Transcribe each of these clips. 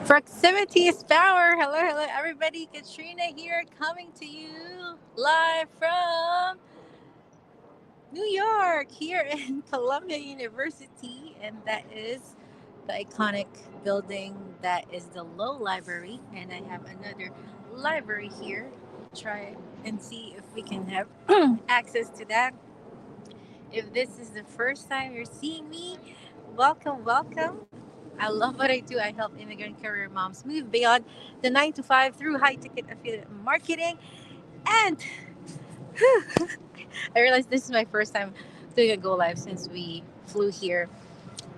Proximity is power. Hello, hello, everybody. Katrina here, coming to you live from New York, here in Columbia University, and that is the iconic building that is the Low Library. And I have another library here. Try and see if we can have access to that. If this is the first time you're seeing me, welcome, welcome. I love what I do. I help immigrant career moms move beyond the 9 to 5 through high ticket affiliate marketing. And I realized this is my first time doing a go live since we flew here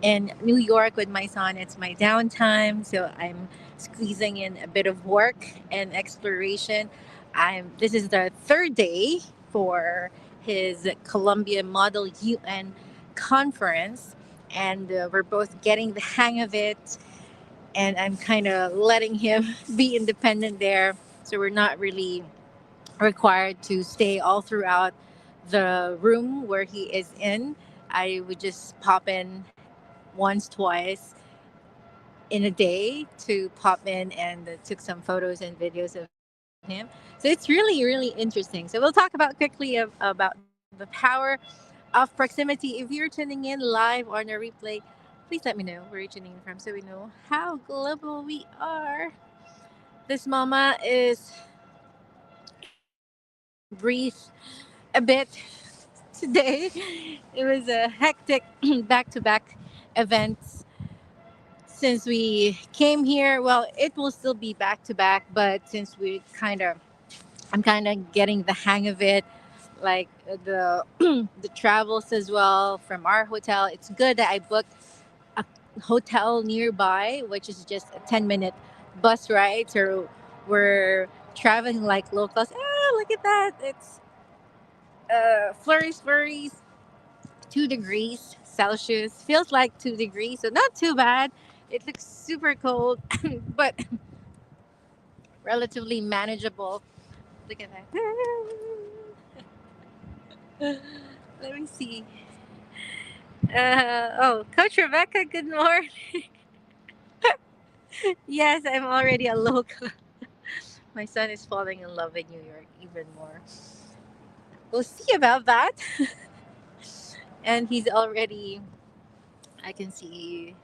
in New York with my son. It's my downtime, so I'm squeezing in a bit of work and exploration. I'm This is the third day for his Columbia Model UN conference, and we're both getting the hang of it. And I'm kind of letting him be independent there, so we're not really required to stay all throughout the room where he is in. I would just pop in once, twice in a day to pop in and took some photos and videos of him. So it's really, really interesting. So we'll talk about quickly about the power of proximity. If you're tuning in live on a replay, please let me know where you're tuning in from so we know how global we are. This mama is trying to breathe a bit today. It was a hectic back to back events since we came here. Well, it will still be back to back, but since I'm kind of getting the hang of it, like the the travels as well from our hotel. It's good that I booked a hotel nearby, which is just a 10-minute bus ride. So we're traveling like locals. Ah, look at that! It's flurries, flurries. 2 degrees Celsius. Feels like 2 degrees, so not too bad. It looks super cold, but relatively manageable. Look at that. Let me see. Oh, Coach Rebecca, good morning. Yes, I'm already a local. My son is falling in love with New York even more. We'll see about that. And he's already, I can see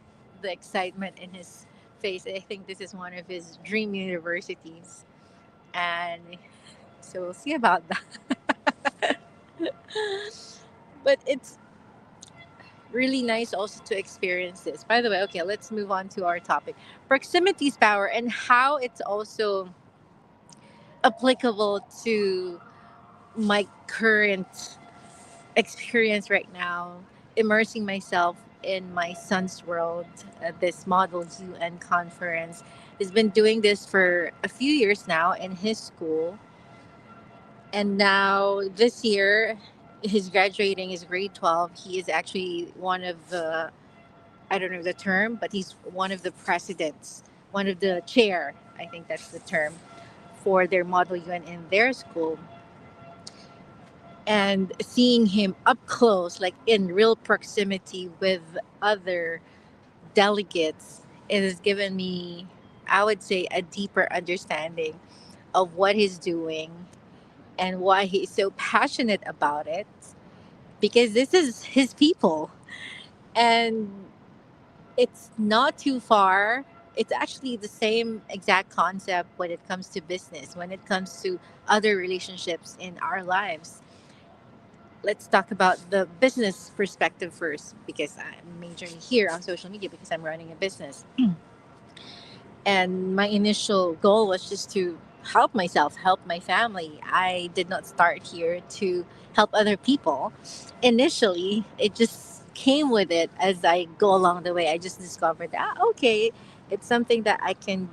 the excitement in his face. I think this is one of his dream universities. And so we'll see about that. But it's really nice also to experience this. By the way, okay, let's move on to our topic, proximity's power, and how it's also applicable to my current experience right now, immersing myself in my son's world at this Model UN conference. He's been doing this for a few years now in his school. And now this year, he's graduating his grade 12. He is actually one of the, I don't know the term, but he's one of the presidents, one of the chair, I think that's the term, for their Model UN in their school. And seeing him up close, like in real proximity with other delegates, it has given me, I would say, a deeper understanding of what he's doing and why he's so passionate about it, because this is his people. And it's not too far. It's actually the same exact concept when it comes to business, when it comes to other relationships in our lives. Let's talk about the business perspective first, because I'm majoring here on social media because I'm running a business. And my initial goal was just to help myself, help my family. I did not start here to help other people. Initially, it just came with it as I go along the way. I just discovered that, okay, it's something that I can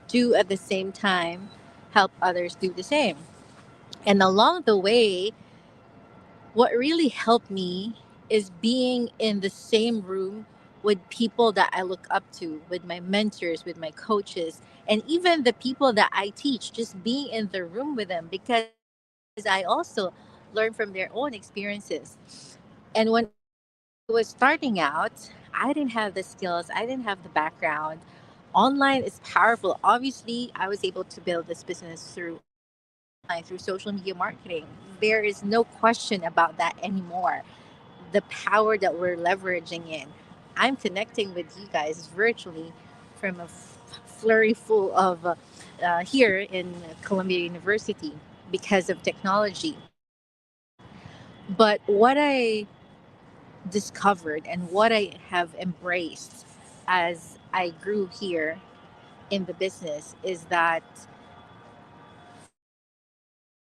do at the same time, help others do the same. And along the way, what really helped me is being in the same room with people that I look up to, with my mentors, with my coaches, and even the people that I teach, just being in the room with them, because I also learn from their own experiences. And when I was starting out, I didn't have the skills, I didn't have the background Online is powerful. Obviously, I was able to build this business through online, through social media marketing. There is no question about that anymore. The power that we're leveraging in. I'm connecting with you guys virtually from a flurry full of here in Columbia University because of technology. But what I discovered and what I have embraced as I grew here in the business is that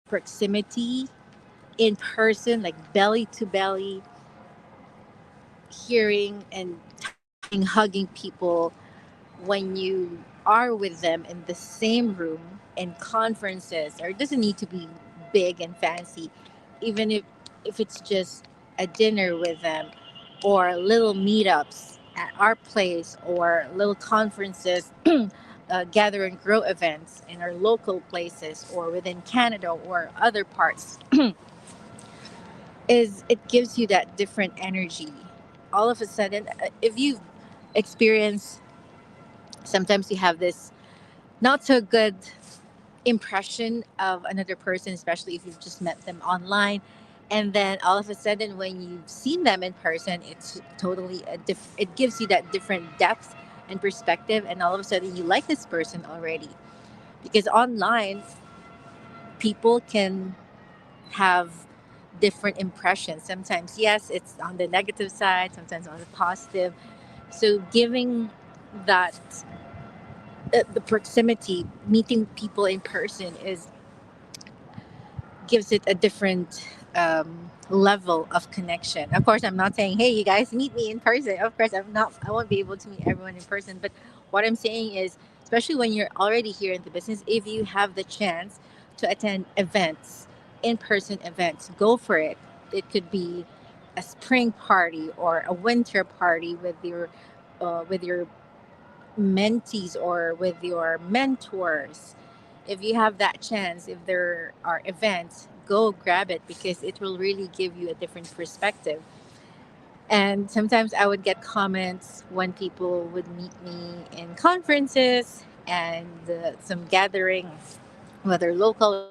proximity in person, like belly to belly, hearing and touching, hugging people when you are with them in the same room in conferences, or it doesn't need to be big and fancy, even if it's just a dinner with them or little meetups at our place or little conferences, gather and grow events in our local places or within Canada or other parts, is it gives you that different energy. All of a sudden, if you experience, sometimes you have this not so good impression of another person, especially if you've just met them online. And then all of a sudden, when you've seen them in person, it's totally it gives you that different depth and perspective. And all of a sudden, you like this person already. Because online, people can have different impressions. Sometimes, yes, it's on the negative side, sometimes on the positive. So, giving that the proximity, meeting people in person is gives it a different level of connection. Of course, I'm not saying, hey, you guys meet me in person. Of course, I won't be able to meet everyone in person. But what I'm saying is, especially when you're already here in the business, if you have the chance to attend events, in person events, go for it. It could be a spring party or a winter party with your mentees or with your mentors. If you have that chance, if there are events, go grab it because it will really give you a different perspective. And sometimes I would get comments when people would meet me in conferences and some gatherings, whether local or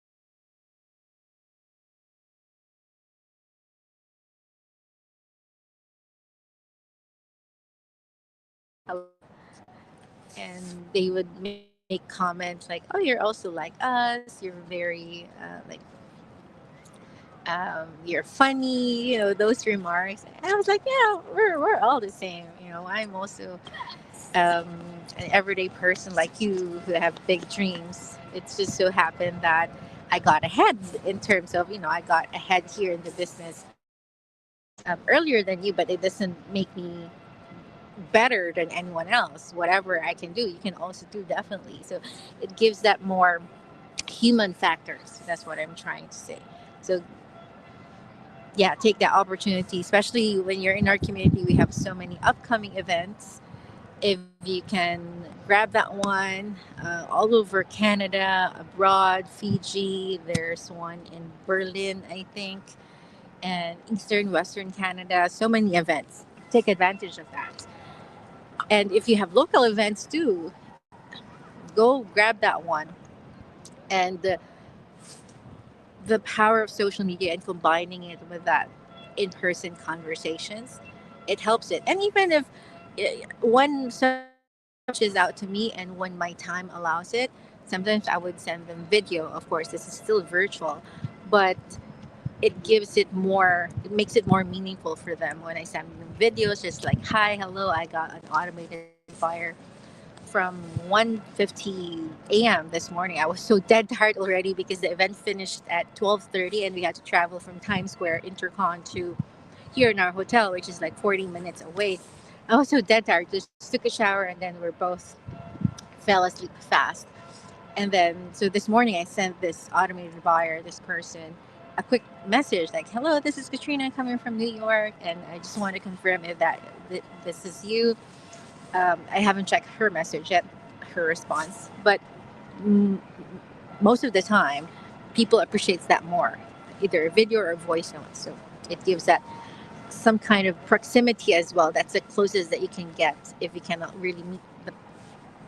international. They would say, hello, and they would make comments like, "Oh, you're also like us. You're very you're funny." Those remarks. And I was like, "Yeah, we're all the same. I'm also um, an everyday person like you who have big dreams. It's just so happened that I got ahead in terms of, I got ahead here in the business earlier than you, but it doesn't make me better than anyone else. Whatever I can do, you can also do definitely. So it gives that more human factors. That's what I'm trying to say. So yeah, take that opportunity, especially when you're in our community. We have so many upcoming events. If you can grab that one, all over Canada, abroad, Fiji, there's one in Berlin, I think, and Eastern, Western Canada, so many events. Take advantage of that. And if you have local events too, go grab that one. And the power of social media and combining it with that in-person conversations, it helps it. And even if when someone reaches out to me and when my time allows it, sometimes I would send them video. Of course, this is still virtual, but it makes it more meaningful for them when I send them videos just like, hi, hello, I got an automated buyer from 1:50 a.m. this morning. I was so dead tired already because the event finished at 12:30 and we had to travel from Times Square Intercon to here in our hotel, which is like 40 minutes away. I was so dead tired. Just took a shower and then we're both fell asleep fast. And then so this morning I sent this automated buyer, this person, a quick message like, "Hello, this is Katrina coming from New York, and I just want to confirm if this is you." I haven't checked her message yet, her response, but mm, most of the time, people appreciates that more, either a video or a voice note. So it gives that some kind of proximity as well. That's the closest that you can get if you cannot really meet them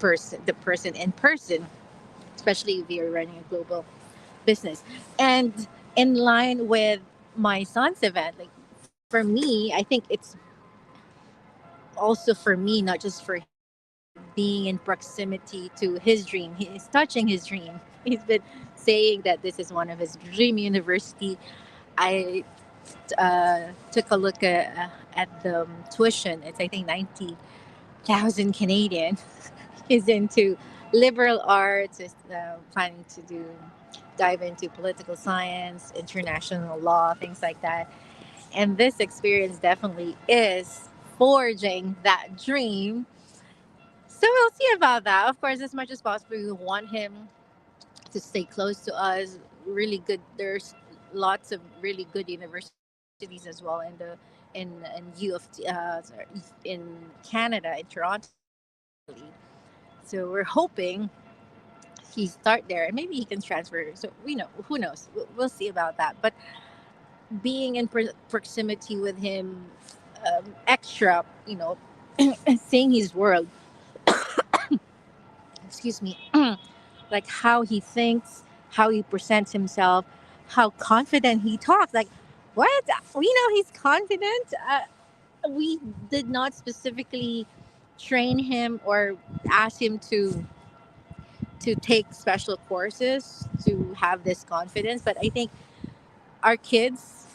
person in person, especially if you're running a global business. And in line with my son's event, like for me, I think it's also for me, not just for him, being in proximity to his dream. He is touching his dream. He's been saying that this is one of his dream university. I took a look at the tuition. It's I think 90,000 Canadian. He's into liberal arts. Is planning to dive into political science, international law, things like that. And this experience definitely is forging that dream. So we'll see about that. Of course, as much as possible, we want him to stay close to us. Really good. There's lots of really good universities as well in U of T, sorry, in Canada, in Toronto especially. So we're hoping he start there and maybe he can transfer. So we know who knows. We'll see about that. But being in proximity with him, extra, seeing his world, excuse me, like how he thinks, how he presents himself, how confident he talks. Like, what? We know he's confident. We did not specifically train him or ask him to take special courses to have this confidence. But I think our kids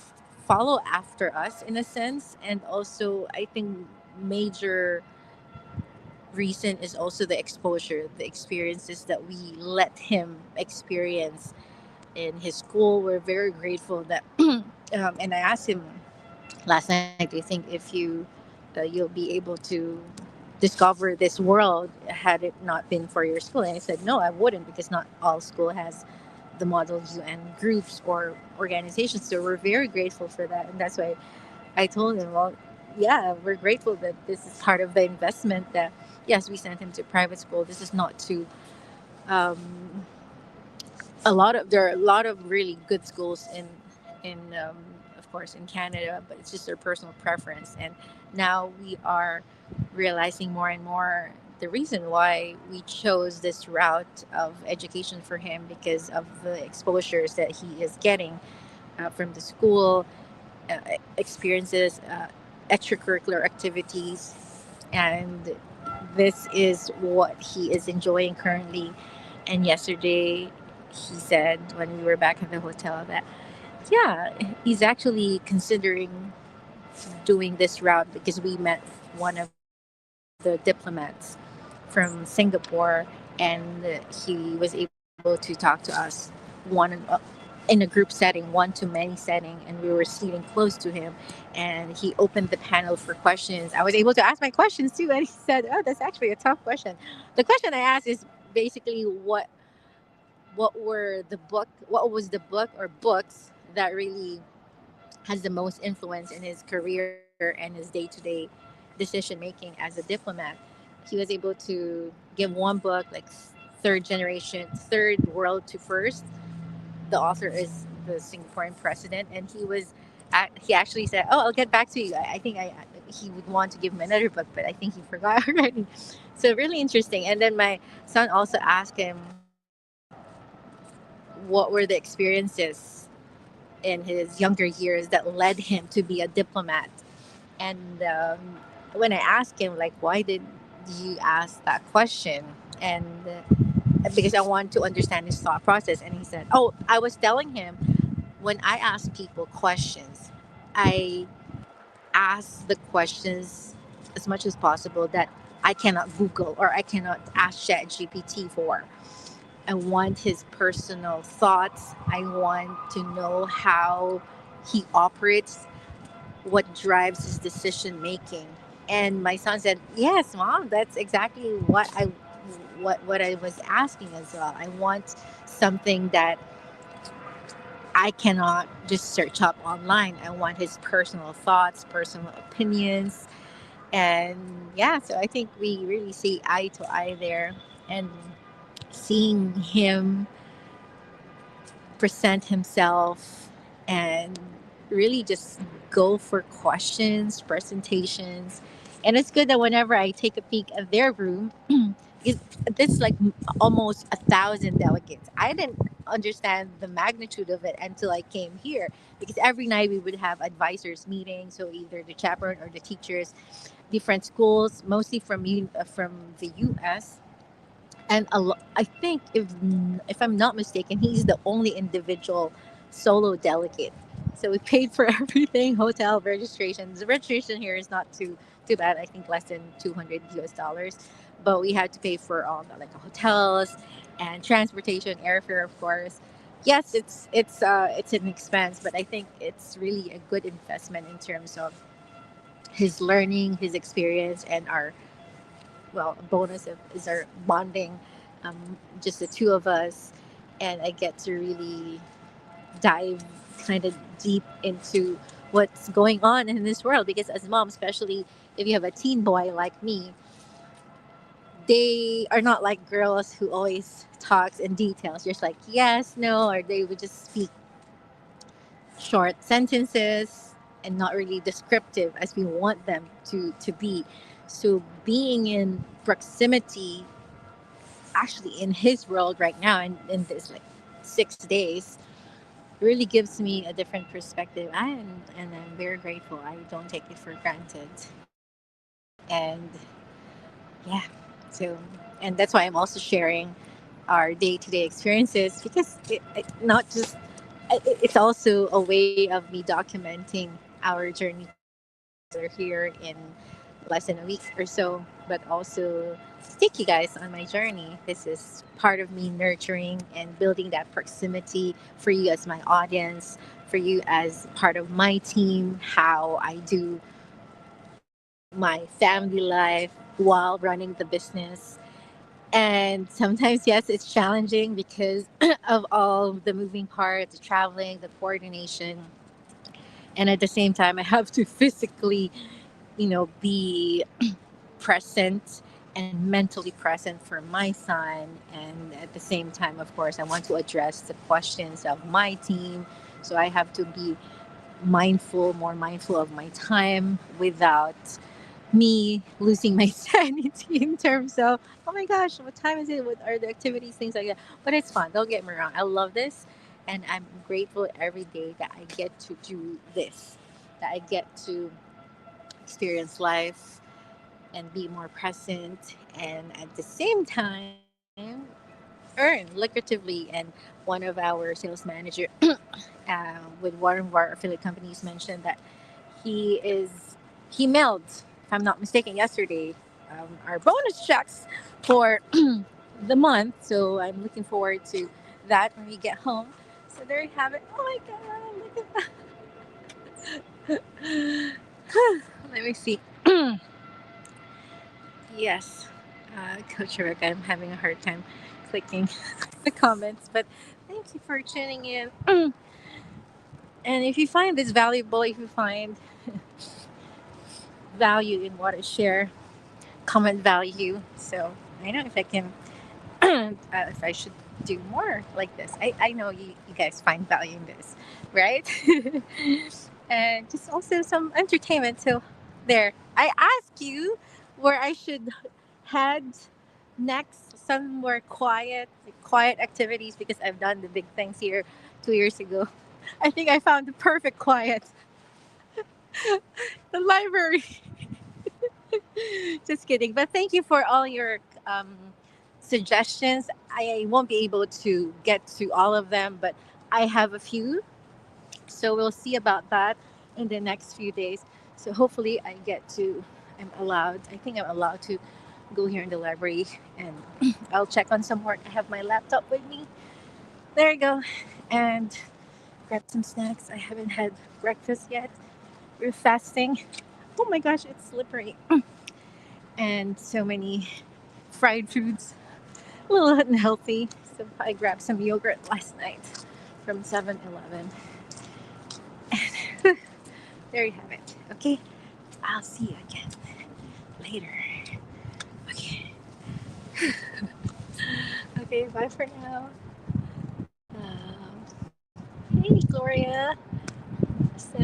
follow after us in a sense, and also I think major reason is also the exposure, the experiences that we let him experience in his school. We're very grateful that, and I asked him last night, do you think if you'll be able to discover this world had it not been for your school? And I said, no, I wouldn't, because not all school has the Model UN groups or organizations. So we're very grateful for that. And that's why I told him, well, yeah, we're grateful that this is part of the investment that, yes, we sent him to private school. This is not to, um, there are a lot of really good schools in of course in Canada, but it's just their personal preference. And now we are realizing more and more the reason why we chose this route of education for him, because of the exposures that he is getting from the school, experiences, extracurricular activities, and this is what he is enjoying currently. And yesterday, he said when we were back at the hotel that, yeah, he's actually considering doing this route because we met one of the diplomats from Singapore, and he was able to talk to us in a group setting, one to many setting, and we were sitting close to him. And he opened the panel for questions. I was able to ask my questions too, and he said, "Oh, that's actually a tough question." The question I asked is basically what was the book or books that really has the most influence in his career and his day-to-day decision making as a diplomat. He was able to give one book, like Third Generation, Third World to First. The author is the Singaporean president, and he actually said, "Oh, I'll get back to you." I think I he would want to give him another book, but I think he forgot already. So really interesting. And then my son also asked him what were the experiences in his younger years that led him to be a diplomat. And when I asked him, like, why did you ask that question? And because I want to understand his thought process. And he said, oh, I was telling him, when I ask people questions, I ask the questions as much as possible that I cannot Google or I cannot ask ChatGPT for. I want his personal thoughts. I want to know how he operates, what drives his decision making. And my son said, "Yes, mom, that's exactly what I was asking as well. I want something that I cannot just search up online. I want his personal thoughts, personal opinions." And yeah, so I think we really see eye to eye there. And seeing him present himself and really just go for questions, presentations, And it's good that whenever I take a peek at their room, because this is like almost 1,000 delegates. I didn't understand the magnitude of it until I came here, because every night we would have advisors meetings. So either the chaperone or the teachers, different schools, mostly from the U.S. And I think if I'm not mistaken, he's the only individual solo delegate. So we paid for everything, hotel registrations. The registration here is not too bad. I think less than 200 US dollars, but we had to pay for all the like hotels and transportation, airfare, of course. Yes, it's an expense, but I think it's really a good investment in terms of his learning, his experience, and our well, a bonus is our bonding, just the two of us, and I get to really dive kind of deep into what's going on in this world. Because as mom, especially if you have a teen boy like me, they are not like girls who always talks in details, just like yes, no, or they would just speak short sentences and not really descriptive as we want them to be. So being in proximity, actually in his world right now, in this like 6 days, really gives me a different perspective. And I'm very grateful. I don't take it for granted. And yeah, so and that's why I'm also sharing our day-to-day experiences, because not just it's also a way of me documenting our journey here in less than a week or so, but also to take you guys on my journey. This is part of me nurturing and building that proximity for you as my audience, for you as part of my team, how I do my family life while running the business. And sometimes, yes, it's challenging because of all the moving parts, the traveling, the coordination. And at the same time, I have to physically, be present and mentally present for my son. And at the same time, of course, I want to address the questions of my team. So I have to be more mindful of my time without me losing my sanity in terms of, oh my gosh, what time is it? What are the activities? Things like that. But it's fun. Don't get me wrong. I love this. And I'm grateful every day that I get to do this, that I get to experience life and be more present, and at the same time earn lucratively. And one of our sales manager with one of our affiliate companies mentioned that he is he mailed, if I'm not mistaken, yesterday, our bonus checks for the month. So I'm looking forward to that when we get home. So there you have it. Oh my god, look at that. Let me see. Yes, Coach Rebecca, I'm having a hard time clicking the comments, but thank you for tuning in. And if you find this valuable, if you find value in what I share, comment value. So I know if I can, if I should do more like this. I know you guys find value in this, right? And just also some entertainment. So there, I ask you where I should head next, somewhere quiet, like quiet activities, because I've done the big things here 2 years ago. I think I found the perfect quiet, the library. Just kidding. But thank you for all your suggestions. I won't be able to get to all of them, but I have a few. So we'll see about that in the next few days. So hopefully I'm allowed, I think I'm allowed to go here in the library, and I'll check on some work. I have my laptop with me. There you go. And grab some snacks. I haven't had breakfast yet. We're fasting. Oh my gosh, it's slippery. And so many fried foods, a little unhealthy. So I grabbed some yogurt last night from 7-Eleven. And there you have it. Okay, I'll see you again later. Okay. Okay, bye for now. Hey, Gloria. So,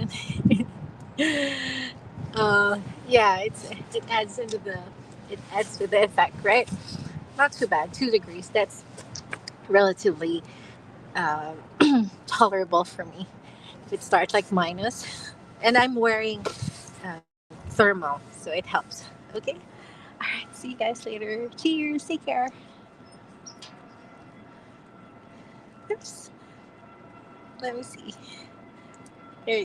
yeah, it adds into the it adds to the effect, right? Not too bad. 2 degrees. That's relatively uh, tolerable for me. If it starts like minus, and I'm wearing thermal, so it helps. Okay. All right. See you guys later. Cheers. Take care. Oops. Let me see.